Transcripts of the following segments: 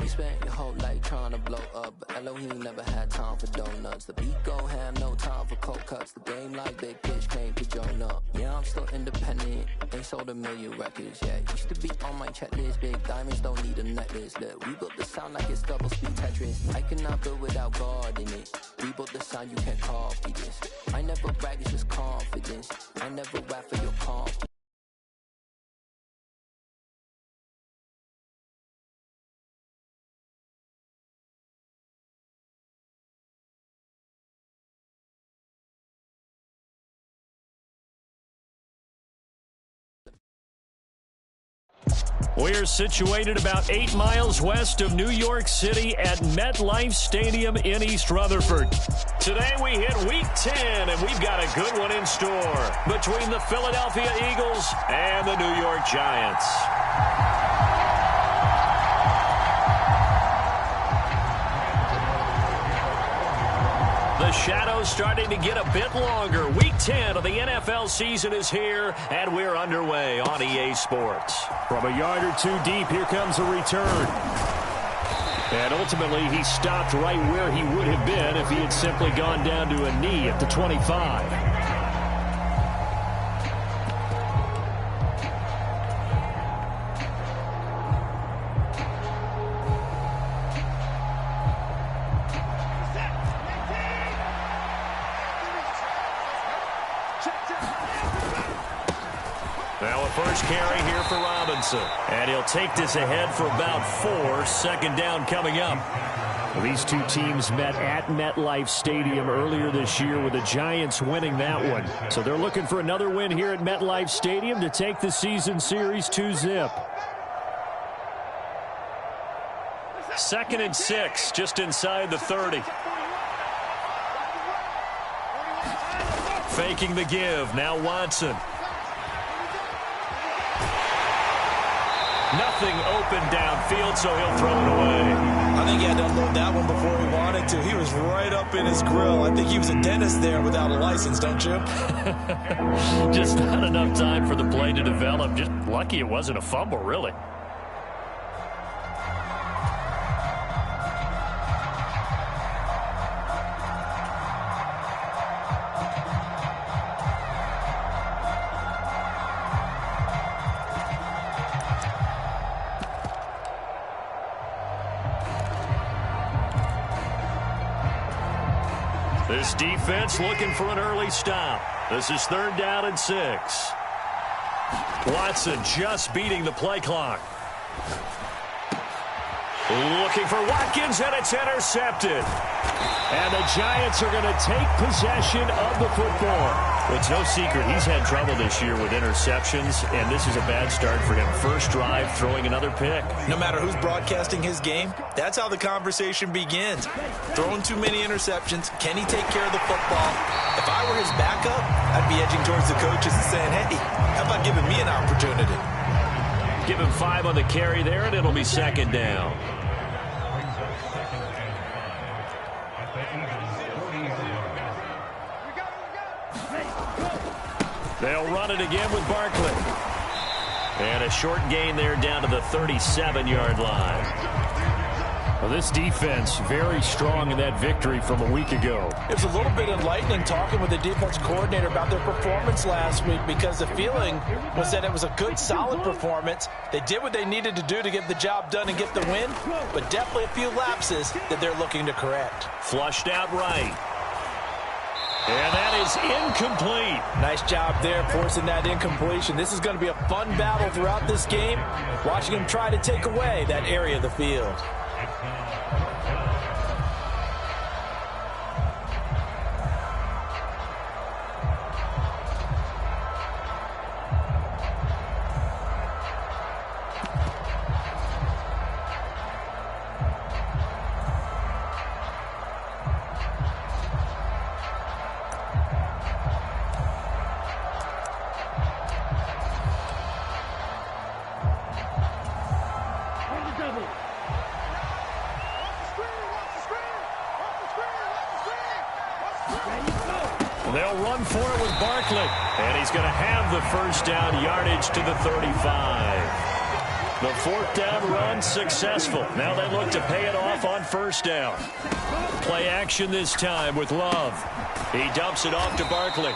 Spent your whole life trying to blow up, but Elohim never had time for donuts. The beat gon' have no time for cold cuts. The game like Big Pitch came to join up. Yeah, I'm still independent, ain't sold a million records yet. Used to be on my checklist, big diamonds don't need a necklace. Look, we built the sound like it's double speed Tetris. I cannot build without God in it. We built the sound, you can't copy this. I never brag, it's just confidence. I never rap for your confidence. We're situated about 8 miles west of New York City at MetLife Stadium in East Rutherford. Today we hit Week 10, and we've got a good one in store between the Philadelphia Eagles and the New York Giants. The shadow's starting to get a bit longer. Week 10 of the NFL season is here, and we're underway on EA Sports. From a yard or two deep, here comes a return. And ultimately, he stopped right where he would have been if he had simply gone down to a knee at the 25. Now a first carry here for Robinson. And he'll take this ahead for about 4. Second down coming up. Well, these two teams met at MetLife Stadium earlier this year with the Giants winning that one. So they're looking for another win here at MetLife Stadium to take the season series 2-zip. 2nd and 6, just inside the 30. Faking the give. Now Watson. Nothing open downfield, so he'll throw it away. I think he had to unload that one before he wanted to. He was right up in his grill. I think he was a dentist there without a license, don't you? Just not enough time for the play to develop. Just lucky it wasn't a fumble, really. This defense looking for an early stop. This is 3rd down and 6. Watson just beating the play clock. Looking for Watkins, and it's intercepted. And the Giants are going to take possession of the football. Well, it's no secret he's had trouble this year with interceptions, and this is a bad start for him. First drive, throwing another pick. No matter who's broadcasting his game, that's how the conversation begins. Throwing too many interceptions. Can he take care of the football? If I were his backup, I'd be edging towards the coaches and saying, hey, how about giving me an opportunity? Give him 5 on the carry there, and it'll be 2nd down. They'll run it again with Barkley. And a short gain there down to the 37-yard line. Well, this defense very strong in that victory from a week ago. It was a little bit enlightening talking with the defense coordinator about their performance last week, because the feeling was that it was a good, solid performance. They did what they needed to do to get the job done and get the win, but definitely a few lapses that they're looking to correct. Flushed out right. And that is incomplete. Nice job there forcing that incompletion. This is going to be a fun battle throughout this game, watching him try to take away that area of the field. They'll run for it with Barkley. And he's going to have the first down, yardage to the 35. The fourth down run successful. Now they look to pay it off on first down. Play action this time with Love. He dumps it off to Barkley.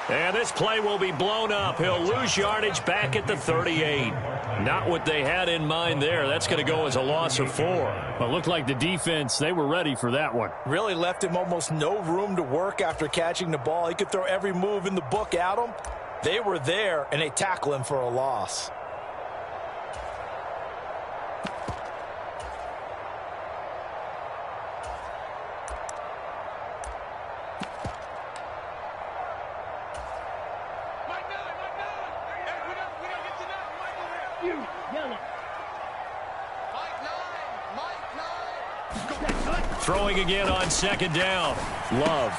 And this play will be blown up. He'll lose yardage back at the 38. Not what they had in mind there. That's going to go as a loss of 4. Well, it looked like the defense, they were ready for that one. Really left him almost no room to work after catching the ball. He could throw every move in the book at him. They were there, and they tackle him for a loss. Throwing again on second down. Love.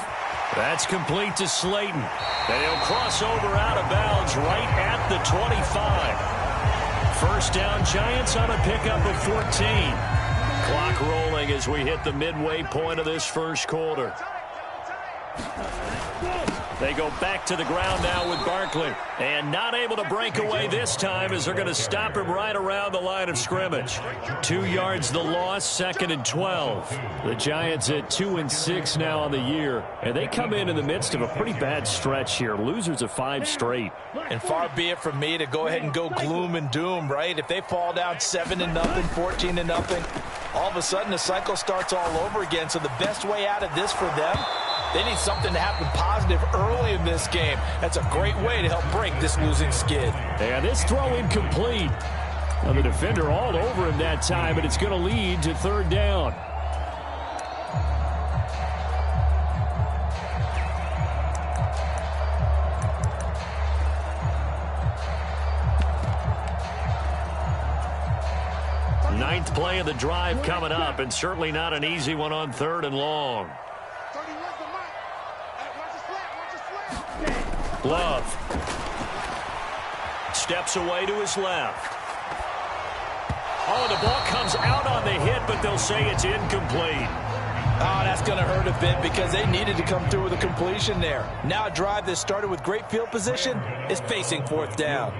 That's complete to Slayton. And he'll cross over out of bounds right at the 25. First down, Giants on a pickup of 14. Clock rolling as we hit the midway point of this first quarter. They go back to the ground now with Barkley. And not able to break away this time as they're going to stop him right around the line of scrimmage. 2 yards the loss, 2nd and 12. The Giants at 2-6 now on the year. And they come in the midst of a pretty bad stretch here. Losers of 5 straight. And far be it from me to go ahead and go gloom and doom, right? If they fall down 7-0, 14-0, all of a sudden the cycle starts all over again. So the best way out of this for them, they need something to happen positive early in this game. That's a great way to help break this losing skid. And this throw incomplete. Now the defender all over him that time, and it's going to lead to 3rd down. Ninth play of the drive coming up, and certainly not an easy one on 3rd and long. Love steps away to his left. Oh, the ball comes out on the hit, but they'll say it's incomplete. Oh, that's going to hurt a bit because they needed to come through with a completion there. Now a drive that started with great field position is facing 4th down.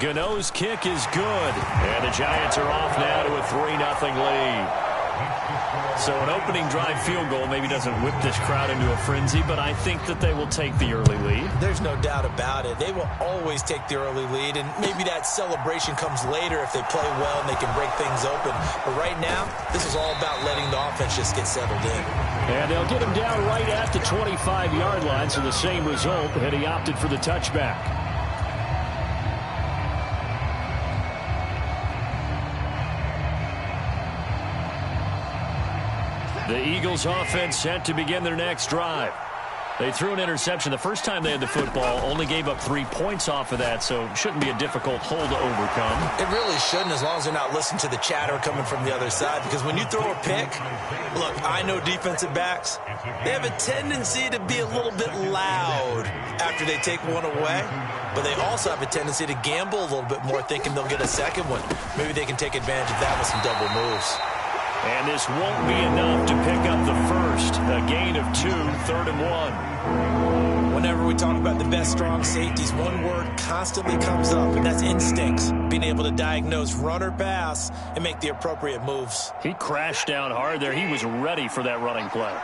Gano's kick is good, and the Giants are off now to a 3-0 lead. So an opening drive field goal maybe doesn't whip this crowd into a frenzy, but I think that they will take the early lead. There's no doubt about it. They will always take the early lead, and maybe that celebration comes later if they play well and they can break things open. But right now, this is all about letting the offense just get settled in. And they'll get him down right at the 25-yard line, so the same result, and he opted for the touchback. The Eagles offense set to begin their next drive. They threw an interception the first time they had the football, only gave up 3 points off of that, so shouldn't be a difficult hole to overcome. It really shouldn't, as long as they're not listening to the chatter coming from the other side, because when you throw a pick, look, I know defensive backs, they have a tendency to be a little bit loud after they take one away, but they also have a tendency to gamble a little bit more, thinking they'll get a second one. Maybe they can take advantage of that with some double moves. And this won't be enough to pick up the first. A gain of 2, 3rd and 1. Whenever we talk about the best strong safeties, one word constantly comes up, and that's instincts. Being able to diagnose run or pass and make the appropriate moves. He crashed down hard there. He was ready for that running play.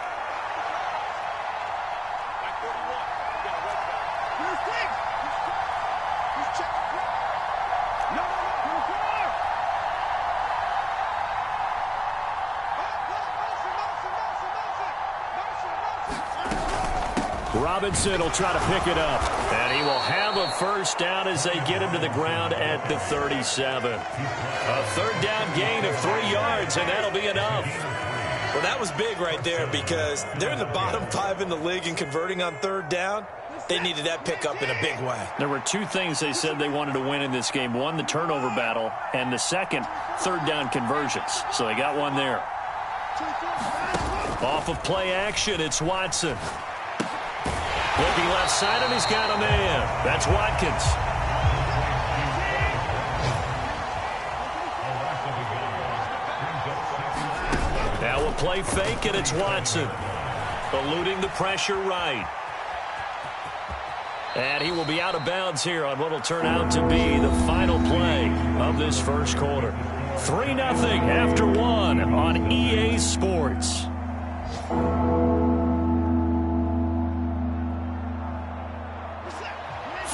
Robinson will try to pick it up. And he will have a first down as they get him to the ground at the 37. A 3rd down gain of 3 yards, and that'll be enough. Well, that was big right there because they're in the bottom 5 in the league and converting on 3rd down. They needed that pickup in a big way. There were 2 things they said they wanted to win in this game. One, the turnover battle, and the second, 3rd down conversions. So they got one there. Off of play action, it's Watson. Looking left side, and he's got a man. That's Watkins. Now a play fake, and it's Watson. eluding the pressure right. And he will be out of bounds here on what will turn out to be the final play of this first quarter. 3-0 after 1 on EA Sports.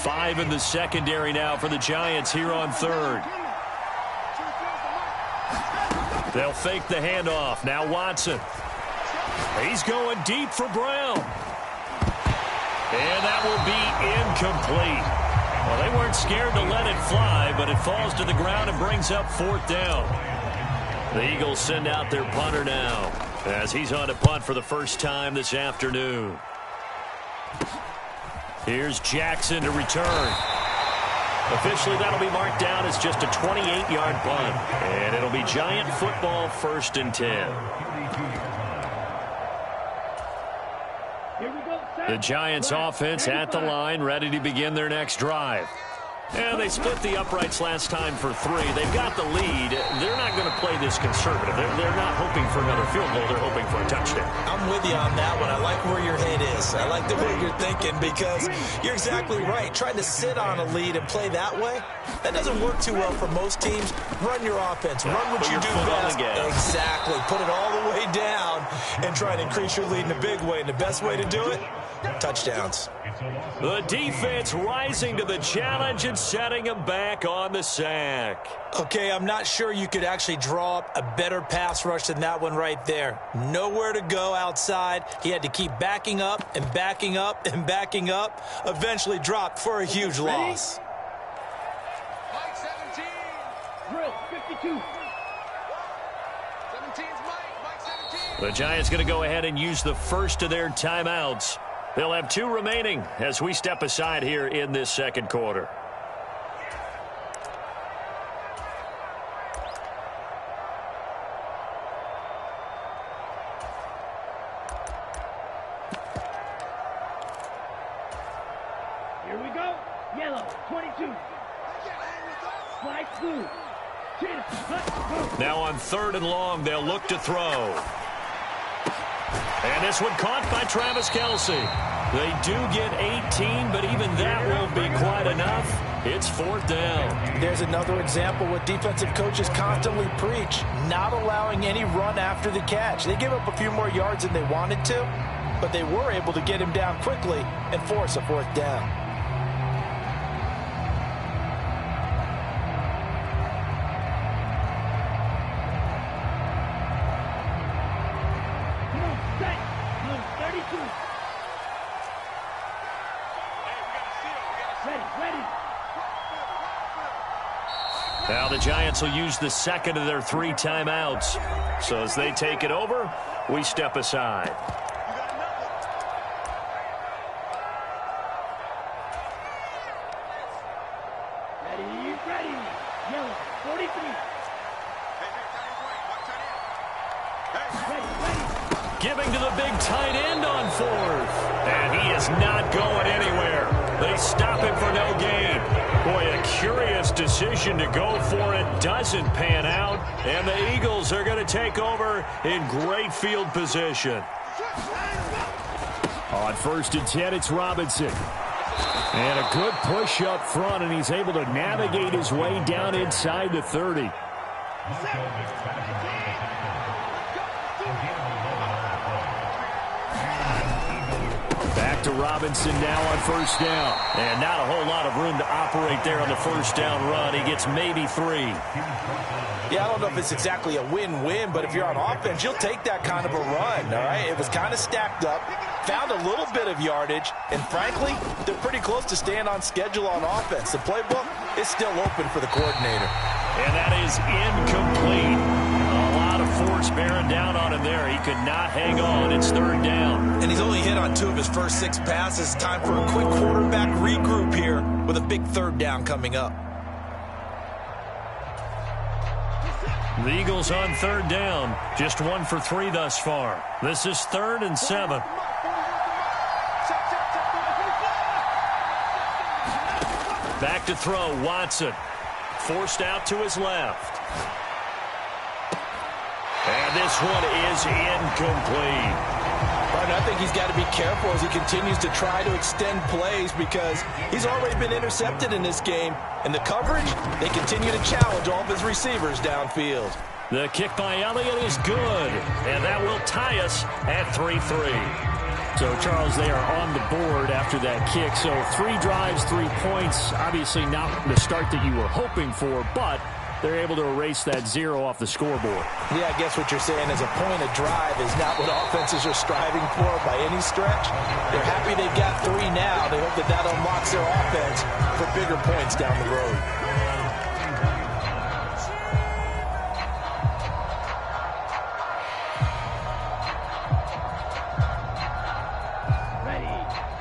Five in the secondary now for the Giants here on third. They'll fake the handoff. Now Watson. He's going deep for Brown. And that will be incomplete. Well, they weren't scared to let it fly, but it falls to the ground and brings up fourth down. The Eagles send out their punter now as he's on to punt for the first time this afternoon. Here's Jackson to return. Officially, that'll be marked down as just a 28-yard punt. And it'll be Giant football, 1st and 10. The Giants offense at the line, ready to begin their next drive. And they split the uprights last time for 3. They've got the lead. They're not going to play this conservative. They're not hoping for another field goal. They're hoping for a touchdown. I'm with you on that one. I like where your head is. I like the way you're thinking because you're exactly right. Trying to sit on a lead and play that way, that doesn't work too well for most teams. Run your offense. Run what you do best. Exactly. Put it all the way down and try to increase your lead in a big way. And the best way to do it, touchdowns. The defense rising to the challenge and setting him back on the sack. Okay, I'm not sure you could actually draw up a better pass rush than that one right there. Nowhere to go outside. He had to keep backing up and backing up and backing up. Eventually dropped for a huge loss. Mike 17. Drill 52. 17's Mike 17. The Giants going to go ahead and use the first of their timeouts. They'll have 2 remaining as we step aside here in this second quarter. Here we go. Yellow 22. Flag blue. Now on 3rd and long, they'll look to throw. And this one caught by Travis Kelce. They do get 18, but even that won't be quite enough. It's 4th down. There's another example what defensive coaches constantly preach, not allowing any run after the catch. They gave up a few more yards than they wanted to, but they were able to get him down quickly and force a 4th down. Now the Giants will use the second of their 3 timeouts. So as they take it over, we step aside. Ready. Yellow 43. Giving to the big tight end on 4th. And he is not going anywhere. They stop him for no gain. Boy, a curious decision to go for it. Doesn't pan out. And the Eagles are going to take over in great field position. On 1st and 10, it's Robinson. And a good push up front, and he's able to navigate his way down inside the 30. Back to Robinson now on 1st down. And not a whole lot of room to operate there on the 1st down run. He gets maybe 3. Yeah, I don't know if it's exactly a win-win, but if you're on offense, you'll take that kind of a run, all right? It was kind of stacked up, found a little bit of yardage, and frankly, they're pretty close to staying on schedule on offense. The playbook is still open for the coordinator. And that is incomplete. A lot of force bearing down on him there. He could not hang on. It's 3rd down. And he's only hit on 2 of his first 6 passes. Time for a quick quarterback regroup here with a big 3rd down coming up. The Eagles on 3rd down. Just 1 for 3 thus far. This is 3rd and 7. Back to throw, Watson. Forced out to his left. And this one is incomplete. But I think he's got to be careful as he continues to try to extend plays because he's already been intercepted in this game. And the coverage, they continue to challenge all of his receivers downfield. The kick by Elliott is good, and that will tie us at 3-3. So, Charles, they are on the board after that kick. So 3 drives, 3 points. Obviously not the start that you were hoping for, but they're able to erase that 0 off the scoreboard. Yeah, I guess what you're saying is a point of drive is not what offenses are striving for by any stretch. They're happy they've got 3 now. They hope that that unlocks their offense for bigger points down the road.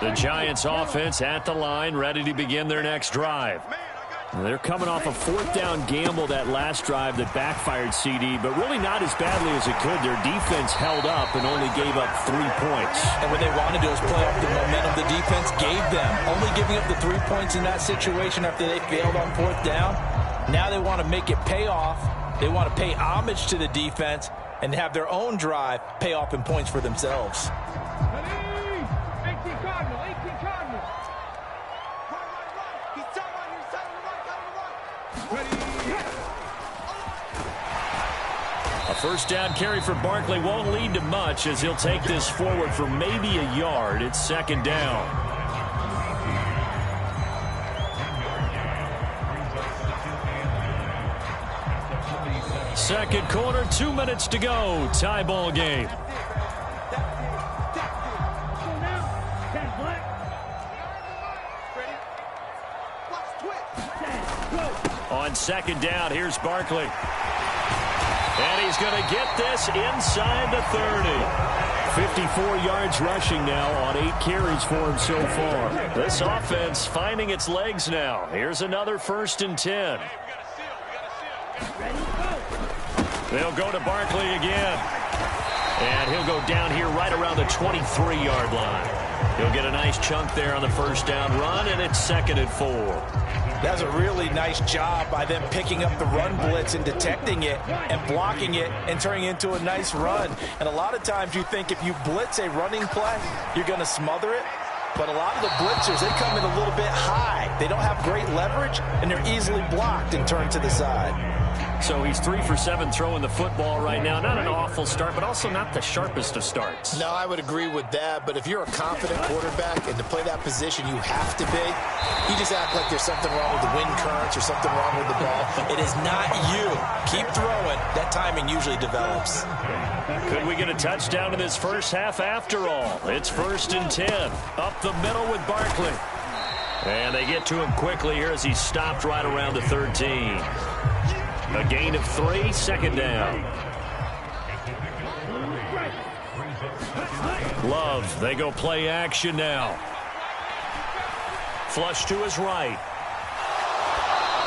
The Giants offense at the line, ready to begin their next drive. They're coming off a 4th down gamble that last drive that backfired CD, but really not as badly as it could. Their defense held up and only gave up 3 points. And what they wanted to do is play off the momentum the defense gave them. Only giving up the 3 points in that situation after they failed on 4th down. Now they want to make it pay off. They want to pay homage to the defense and have their own drive pay off in points for themselves. A 1st down carry for Barkley won't lead to much as he'll take this forward for maybe a yard. It's 2nd down. Second quarter, 2 minutes to go. Tie ball game. On 2nd down, here's Barkley. And he's going to get this inside the 30. 54 yards rushing now on 8 carries for him so far. This offense finding its legs now. Here's another 1st and 10. They'll go to Barkley again. And he'll go down here right around the 23-yard line. He'll get a nice chunk there on the 1st down run, and it's 2nd and 4. That's a really nice job by them picking up the run blitz and detecting it and blocking it and turning it into a nice run. And a lot of times you think if you blitz a running play, you're going to smother it. But a lot of the blitzers, they come in a little bit high. They don't have great leverage, and they're easily blocked and turned to the side. So he's 3 for 7 throwing the football right now. Not an awful start, but also not the sharpest of starts. No, I would agree with that. But if you're a confident quarterback and to play that position, you have to be. You just act like there's something wrong with the wind currents or something wrong with the ball. It is not you. Keep throwing. That timing usually develops. Could we get a touchdown in this first half after all? It's 1st and 10. Up the middle with Barkley. And they get to him quickly here as he's stopped right around the 13. A gain of 3, 2nd down. Love, they go play action now. Flush to his right.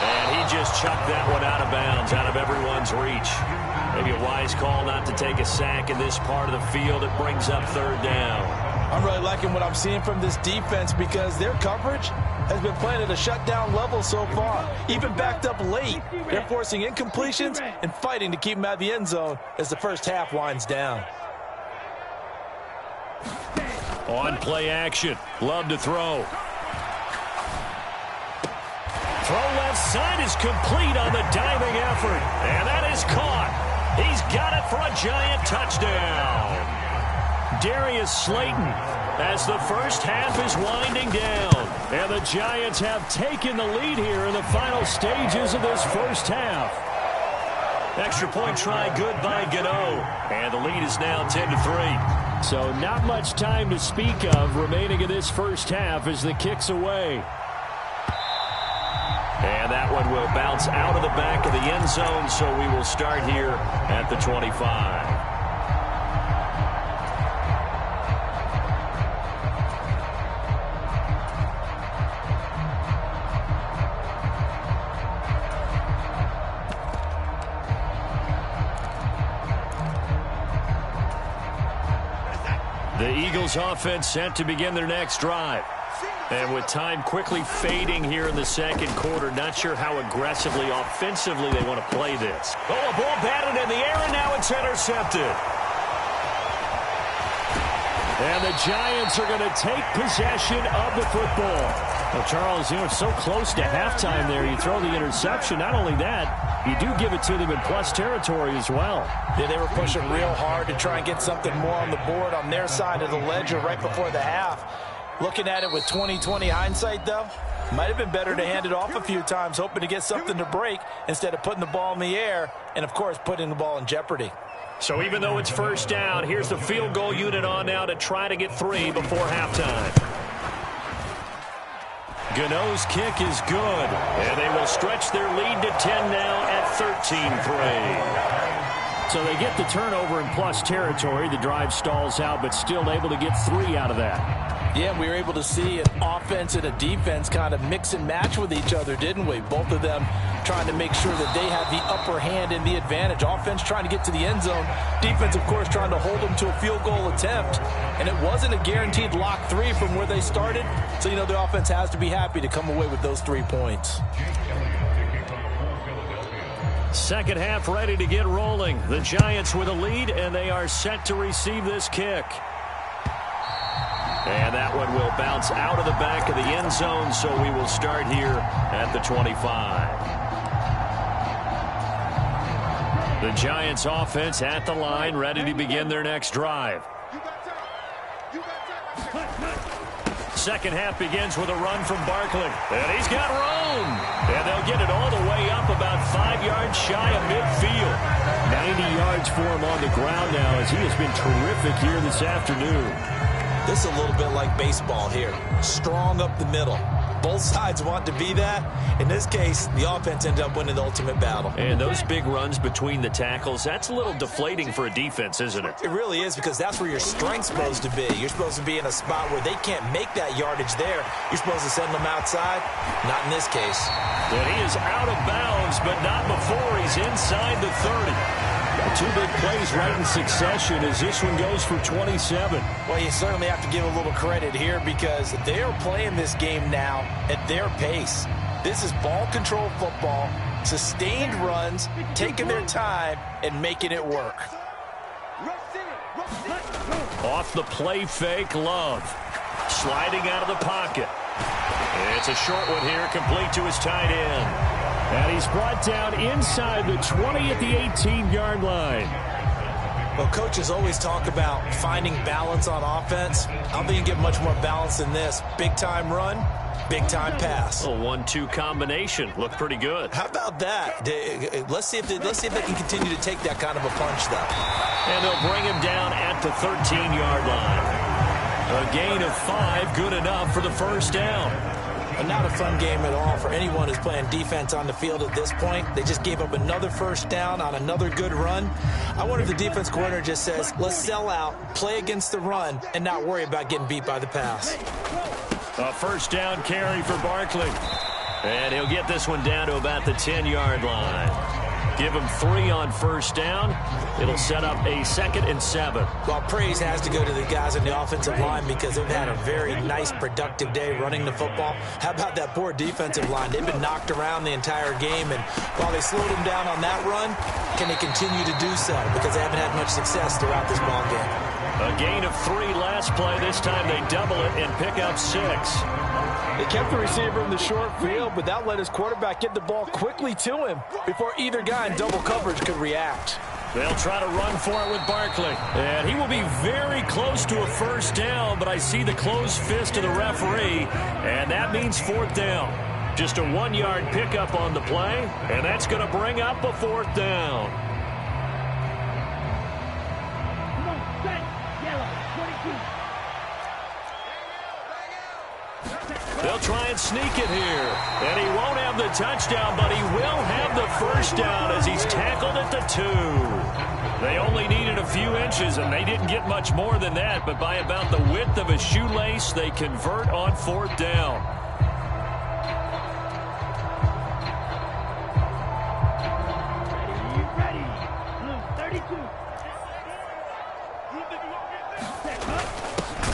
And he just chucked that one out of bounds, out of everyone's reach. Maybe a wise call not to take a sack in this part of the field. It brings up 3rd down. I'm really liking what I'm seeing from this defense because their coverage has been playing at a shutdown level so far. Even backed up late. They're forcing incompletions and fighting to keep them out of the end zone as the first half winds down. On play action. Love to throw. Throw left side is complete on the diving effort. And that is caught. He's got it for a Giant touchdown. Darius Slayton as the first half is winding down. And the Giants have taken the lead here in the final stages of this first half. Extra point try good by Gano. And the lead is now 10-3. So not much time to speak of remaining in this first half as the kick's away. And that one will bounce out of the back of the end zone, so we will start here at the 25. The Eagles offense set to begin their next drive. And with time quickly fading here in the second quarter, not sure how aggressively, offensively they want to play this. Oh, a ball batted in the air, and now it's intercepted. And the Giants are going to take possession of the football. Well, Charles, it's so close to halftime there. You throw the interception. Not only that, you do give it to them in plus territory as well. Yeah, they were pushing real hard to try and get something more on the board on their side of the ledger right before the half. Looking at it with 20/20 hindsight, though, might have been better to hand it off a few times, hoping to get something to break instead of putting the ball in the air and, of course, putting the ball in jeopardy. So even though it's first down, here's the field goal unit on now to try to get 3 before halftime. Gano's kick is good, and they will stretch their lead to 10 now at 13-3. So they get the turnover in plus territory. The drive stalls out, but still able to get 3 out of that. Yeah, we were able to see an offense and a defense kind of mix and match with each other, didn't we? Both of them trying to make sure that they have the upper hand and the advantage. Offense trying to get to the end zone. Defense, of course, trying to hold them to a field goal attempt. And it wasn't a guaranteed lock 3 from where they started. So, the offense has to be happy to come away with those 3 points. Second half ready to get rolling. The Giants with a lead, and they are set to receive this kick. And that one will bounce out of the back of the end zone, so we will start here at the 25. The Giants offense at the line, ready to begin their next drive. Second half begins with a run from Barkley. And he's got room. And they'll get it all the way up about 5 yards shy of midfield. 90 yards for him on the ground now as he has been terrific here this afternoon. This is a little bit like baseball here. Strong up the middle. Both sides want to be that. In this case, the offense ended up winning the ultimate battle. And those big runs between the tackles, that's a little deflating for a defense, isn't it? It really is, because that's where your strength's supposed to be. You're supposed to be in a spot where they can't make that yardage there. You're supposed to send them outside. Not in this case. And he is out of bounds, but not before he's inside the 30. 2 big plays right in succession as this one goes for 27. Well, you certainly have to give a little credit here because they are playing this game now at their pace. This is ball control football, sustained runs, taking their time, and making it work. Off the play fake, Love. Sliding out of the pocket. It's a short one here, complete to his tight end. And he's brought down inside the 20 at the 18-yard line. Well, coaches always talk about finding balance on offense. I don't think you get much more balance than this. Big-time run, big-time pass. A 1-2 combination. Looked pretty good. How about that? Let's see if they can continue to take that kind of a punch, though. And they'll bring him down at the 13-yard line. A gain of 5, good enough for the first down. Not a fun game at all for anyone who's playing defense on the field at this point. They just gave up another first down on another good run. I wonder if the defense coordinator just says, let's sell out, play against the run, and not worry about getting beat by the pass. A first down carry for Barkley. And he'll get this one down to about the 10-yard line. Give him 3 on first down. It'll set up a 2nd and 7. Well, praise has to go to the guys on the offensive line because they've had a very nice, productive day running the football. How about that poor defensive line? They've been knocked around the entire game, and while they slowed them down on that run, can they continue to do so? Because they haven't had much success throughout this ball game. A gain of 3 last play. This time they double it and pick up 6. They kept the receiver in the short field, but that let his quarterback get the ball quickly to him before either guy in double coverage could react. They'll try to run for it with Barkley. And he will be very close to a first down, but I see the closed fist of the referee, and that means 4th down. Just a 1-yard pickup on the play, and that's going to bring up a 4th down. Come on, set, yellow, 22. They'll try and sneak it here. And he won't have the touchdown, but he will have the first down as he's tackled at the 2. They only needed a few inches, and they didn't get much more than that. But by about the width of a shoelace, they convert on 4th down. Ready. Blue, 32.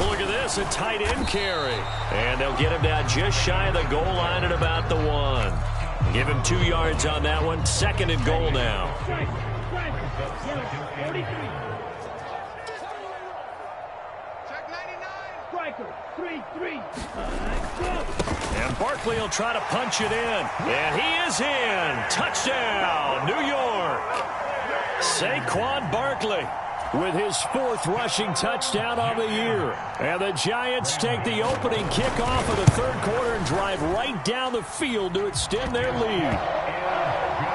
Look at this, a tight end carry. And they'll get him down just shy of the goal line at about the 1. Give him 2 yards on that one. 2nd and goal now. Yellow, 43. Check 90. 3-3. Go. And Barkley will try to punch it in. And he is in. Touchdown, New York. Saquon Barkley with his 4th rushing touchdown on the year. And the Giants take the opening kickoff of the 3rd quarter and drive right down the field to extend their lead.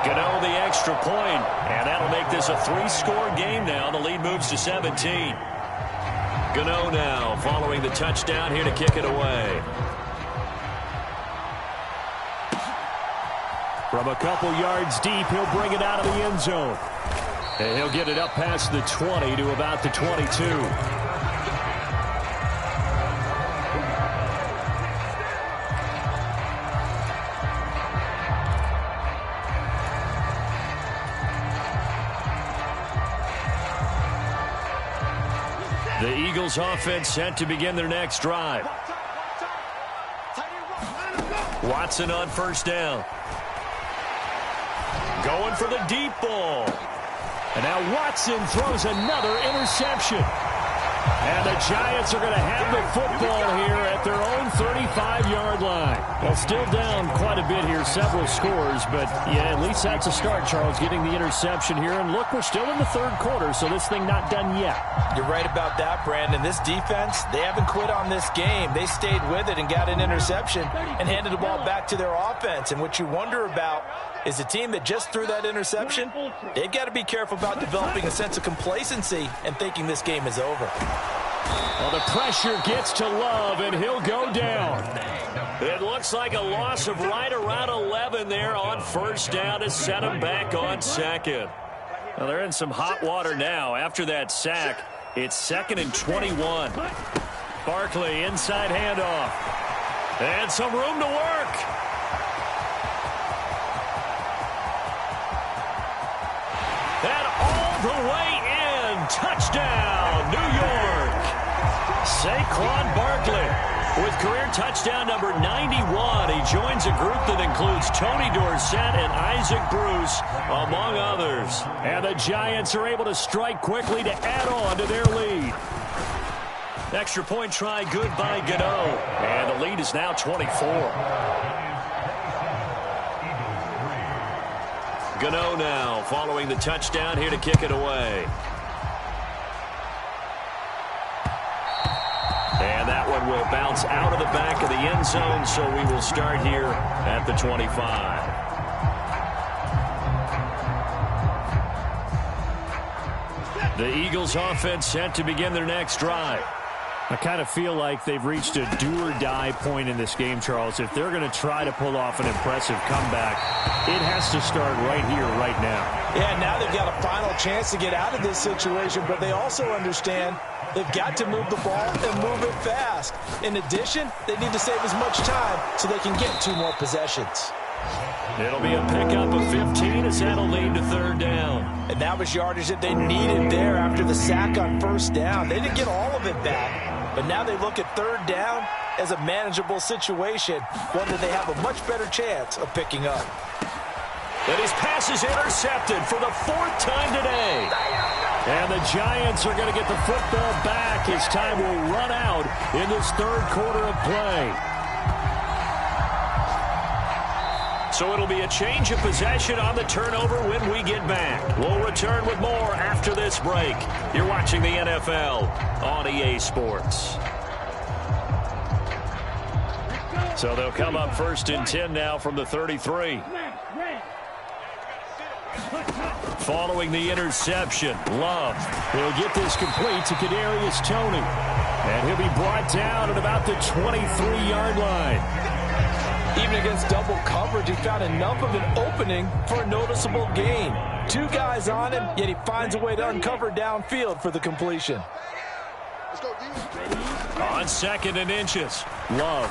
Gano the extra point, and that'll make this a 3-score game now. The lead moves to 17. Gano now following the touchdown here to kick it away. From a couple yards deep, he'll bring it out of the end zone. And he'll get it up past the 20 to about the 22. The Eagles offense set to begin their next drive. Watson on first down. Going for the deep ball. And now Watson throws another interception. And the Giants are going to have the football here at their own 35-yard line. Well, still down quite a bit here, several scores. But, yeah, at least that's a start, Charles, getting the interception here. And, look, we're still in the 3rd quarter, so this thing not done yet. You're right about that, Brandon. This defense, they haven't quit on this game. They stayed with it and got an interception and handed the ball back to their offense. And what you wonder about is a team that just threw that interception, they've got to be careful about developing a sense of complacency and thinking this game is over. Well, the pressure gets to Love, and he'll go down. It looks like a loss of right around 11 there on first down to set him back on 2nd. Well, they're in some hot water now. After that sack, it's 2nd and 21. Barkley, inside handoff. And some room to work. And all the way in. Touchdown, New York. Saquon Barkley with career touchdown number 91. He joins a group that includes Tony Dorsett and Isaac Bruce, among others. And the Giants are able to strike quickly to add on to their lead. Extra point try good by Gano. And the lead is now 24. Gano now following the touchdown here to kick it away. And that one will bounce out of the back of the end zone, so we will start here at the 25. The Eagles offense set to begin their next drive. I kind of feel like they've reached a do-or-die point in this game, Charles. If they're going to try to pull off an impressive comeback, it has to start right here, right now. Yeah, now they've got a final chance to get out of this situation, but they also understand they've got to move the ball and move it fast. In addition, they need to save as much time so they can get 2 more possessions. It'll be a pickup of 15 as that'll lead to 3rd down. And that was yardage that they needed there after the sack on first down. They didn't get all of it back, but now they look at 3rd down as a manageable situation, one that they have a much better chance of picking up. And his pass is intercepted for the 4th time today. And the Giants are going to get the football back as time will run out in this 3rd quarter of play. So it'll be a change of possession on the turnover when we get back. We'll return with more after this break. You're watching the NFL on EA Sports. So they'll come up 1st and 10 now from the 33. Following the interception, Love will get this complete to Kadarius Toney. And he'll be brought down at about the 23-yard line. Even against double coverage, he found enough of an opening for a noticeable gain. 2 guys on him, yet he finds a way to uncover downfield for the completion. On 2nd and inches, Love.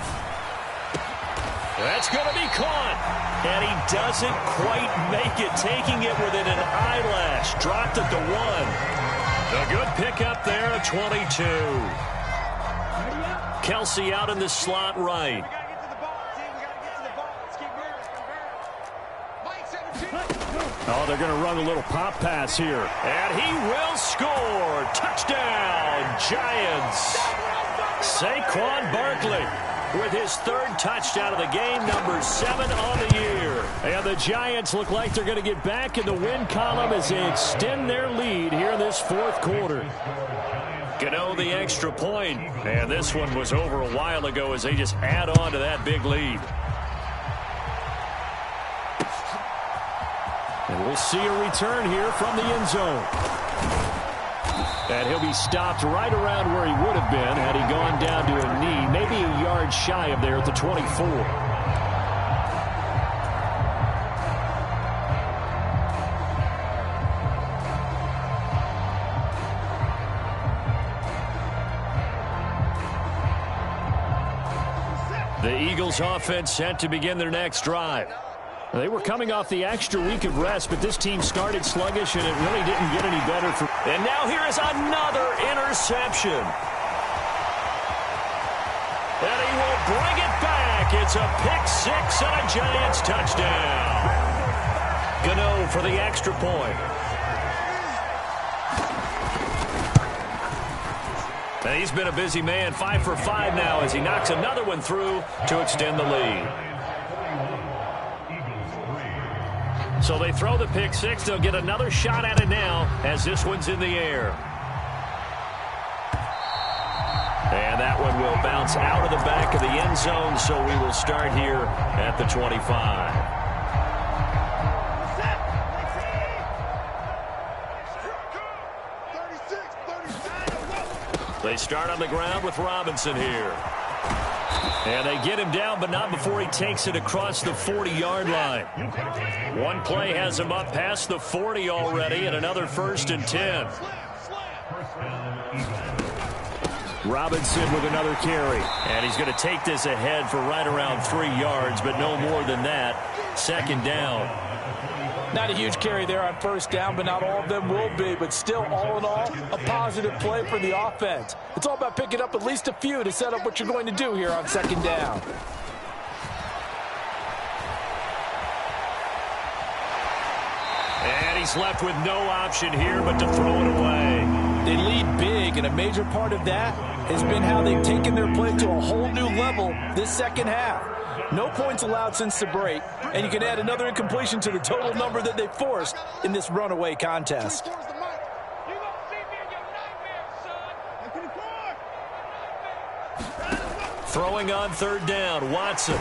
That's going to be caught. And he doesn't quite make it, taking it within an eyelash. Dropped at the 1. A good pickup there at 22. Kelsey out in the slot right. Oh, they're going to run a little pop pass here. And he will score. Touchdown, Giants. Saquon Barkley with his third touchdown of the game, number 7 on the year. And the Giants look like they're going to get back in the win column as they extend their lead here in this fourth quarter. Gano the extra point, and this one was over a while ago as they just add on to that big lead. And we'll see a return here from the end zone. And he'll be stopped right around where he would have been had he gone down to a knee, maybe a yard shy of there at the 24. The Eagles offense set to begin their next drive. They were coming off the extra week of rest, but this team started sluggish, and it really didn't get any better. And now here is another interception. And he will bring it back. It's a pick six and a Giants touchdown. Gano for the extra point. And he's been a busy man, 5 for 5 now as he knocks another one through to extend the lead. So they throw the pick six. They'll get another shot at it now as this one's in the air. And that one will bounce out of the back of the end zone, so we will start here at the 25. They start on the ground with Robinson here. And they get him down, but not before he takes it across the 40-yard line. One play has him up past the 40 already, and another 1st and 10. Robinson with another carry. And he's going to take this ahead for right around 3 yards, but no more than that. 2nd down. Not a huge carry there on 1st down, but not all of them will be. But still, all in all, a positive play for the offense. It's all about picking up at least a few to set up what you're going to do here on 2nd down. And he's left with no option here but to throw it away. They lead big, and a major part of that has been how they've taken their play to a whole new level this 2nd half. No points allowed since the break, and you can add another incompletion to the total number that they forced in this runaway contest. Throwing on 3rd down, Watson.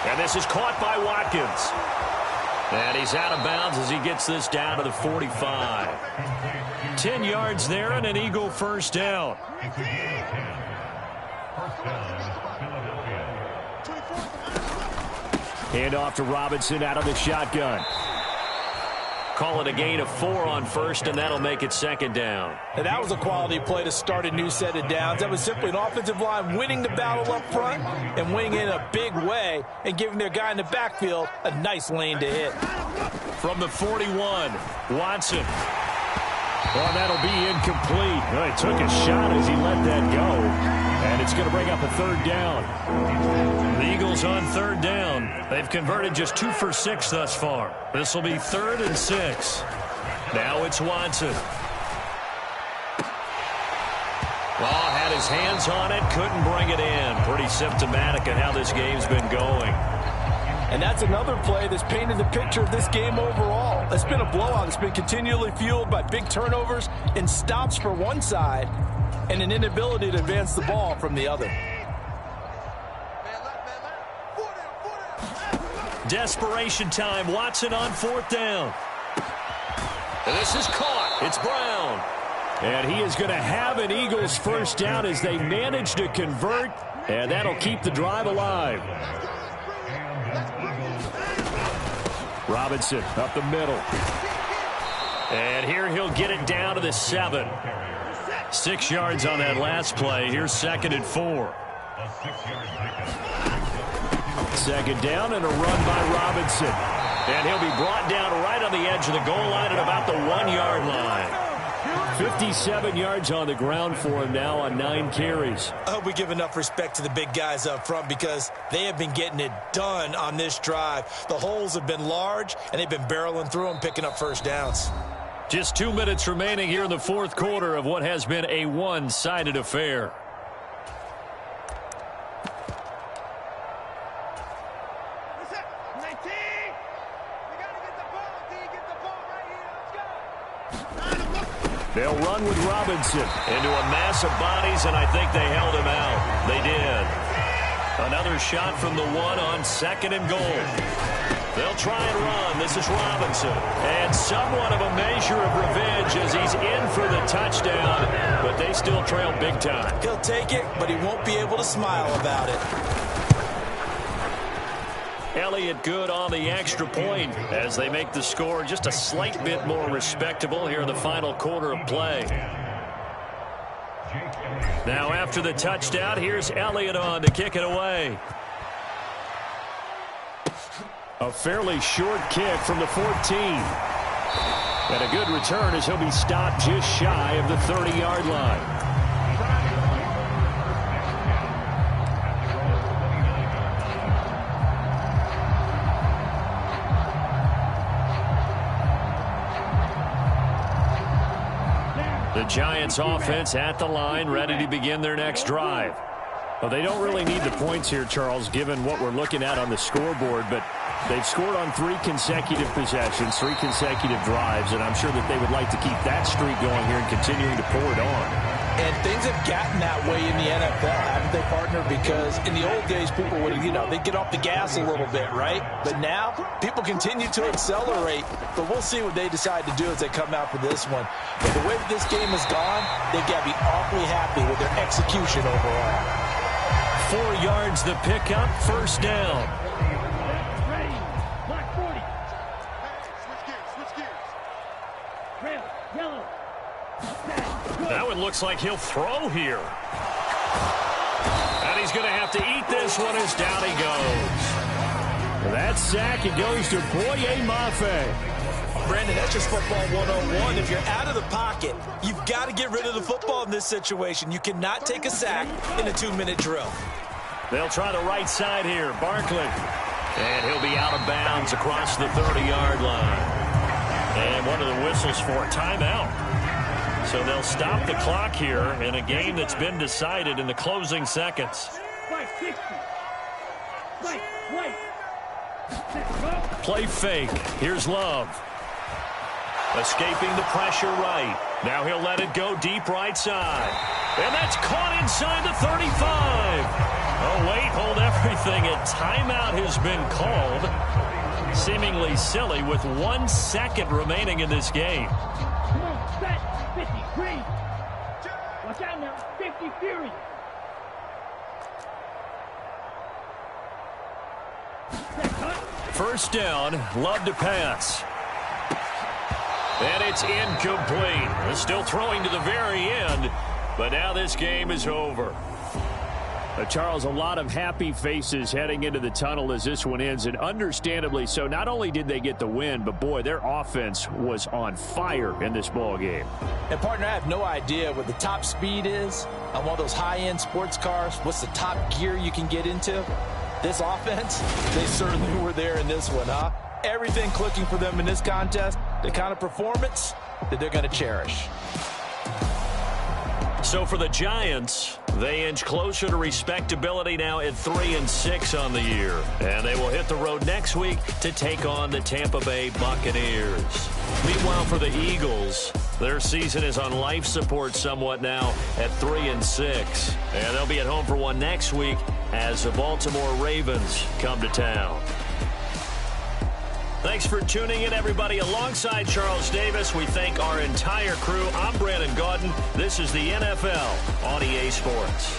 And this is caught by Watkins. And he's out of bounds as he gets this down to the 45. 10 yards there and an Eagle 1st down. Hand off to Robinson out of the shotgun. Call it a gain of 4 on 1st, and that'll make it 2nd down. And that was a quality play to start a new set of downs. That was simply an offensive line winning the battle up front and winning in a big way and giving their guy in the backfield a nice lane to hit. From the 41, Watson. Well, that'll be incomplete. Well, he took a shot as he let that go. And it's going to bring up a 3rd down. The Eagles on 3rd down. They've converted just 2 for 6 thus far. This will be 3rd and 6. Now it's Watson. Well, had his hands on it, couldn't bring it in. Pretty symptomatic of how this game's been going. And that's another play that's painted the picture of this game overall. It's been a blowout. It's been continually fueled by big turnovers and stops for one side and an inability to advance the ball from the other. Desperation time. Watson on 4th down. And this is caught. It's Brown. And he is going to have an Eagles 1st down as they manage to convert, and that'll keep the drive alive. Robinson up the middle. And here he'll get it down to the 7. 6 yards on that last play. Here's 2nd and 4. 2nd down and a run by Robinson. And he'll be brought down right on the edge of the goal line at about the 1-yard line. 57 yards on the ground for him now on 9 carries. I hope we give enough respect to the big guys up front because they have been getting it done on this drive. The holes have been large, and they've been barreling through them, picking up 1st downs. Just 2 minutes remaining here in the 4th quarter of what has been a one-sided affair. They'll run with Robinson into a mass of bodies, and I think they held him out. They did. Another shot from the one on 2nd and goal. They'll try and run. This is Robinson. And somewhat of a measure of revenge as he's in for the touchdown, but they still trail big time. He'll take it, but he won't be able to smile about it. Elliott good on the extra point as they make the score just a slight bit more respectable here in the final quarter of play. Now after the touchdown, here's Elliott on to kick it away. A fairly short kick from the 14. And a good return as he'll be stopped just shy of the 30-yard line. The Giants offense at the line, ready to begin their next drive. Well, they don't really need the points here, Charles, given what we're looking at on the scoreboard, but they've scored on 3 consecutive possessions, 3 consecutive drives, and I'm sure that they would like to keep that streak going here and continuing to pull it on. And things have gotten that way in the NFL, haven't they, partner? Because in the old days, people would, they'd get off the gas a little bit, right? But now, people continue to accelerate. But we'll see what they decide to do as they come out for this one. But the way that this game has gone, they've got to be awfully happy with their execution overall. 4 yards the pickup, 1st down. Ready. Black 40. Switch gears. Red, yellow. That one looks like he'll throw here. And he's going to have to eat this one as down he goes. That sack, it goes to Boye Mafe. Brandon, that's just football 101. If you're out of the pocket, you've got to get rid of the football in this situation. You cannot take a sack in a 2-minute drill. They'll try the right side here. Barkley. And he'll be out of bounds across the 30-yard line. And one of the whistles for a timeout. So they'll stop the clock here in a game that's been decided in the closing seconds. Play fake. Here's Love. Escaping the pressure right. Now he'll let it go deep right side. And that's caught inside the 35. Oh, wait, hold everything. A timeout has been called. Seemingly silly with 1 second remaining in this game. Come on, set. 53. Watch out now. 50 Fury. First down, Love to pass. And it's incomplete. Still throwing to the very end, but now this game is over. Charles, a lot of happy faces heading into the tunnel as this one ends, and understandably so. Not only did they get the win, but boy, their offense was on fire in this ball game. And partner, I have no idea what the top speed is on one of those high-end sports cars. What's the top gear you can get into? This offense, they certainly were there in this one, huh? Everything clicking for them in this contest, the kind of performance that they're going to cherish. So for the Giants, they inch closer to respectability now at 3-6 on the year. And they will hit the road next week to take on the Tampa Bay Buccaneers. Meanwhile, for the Eagles, their season is on life support somewhat now at 3-6. And they'll be at home for one next week as the Baltimore Ravens come to town. Thanks for tuning in, everybody. Alongside Charles Davis, we thank our entire crew. I'm Brandon Gaudin. This is the NFL on EA Sports.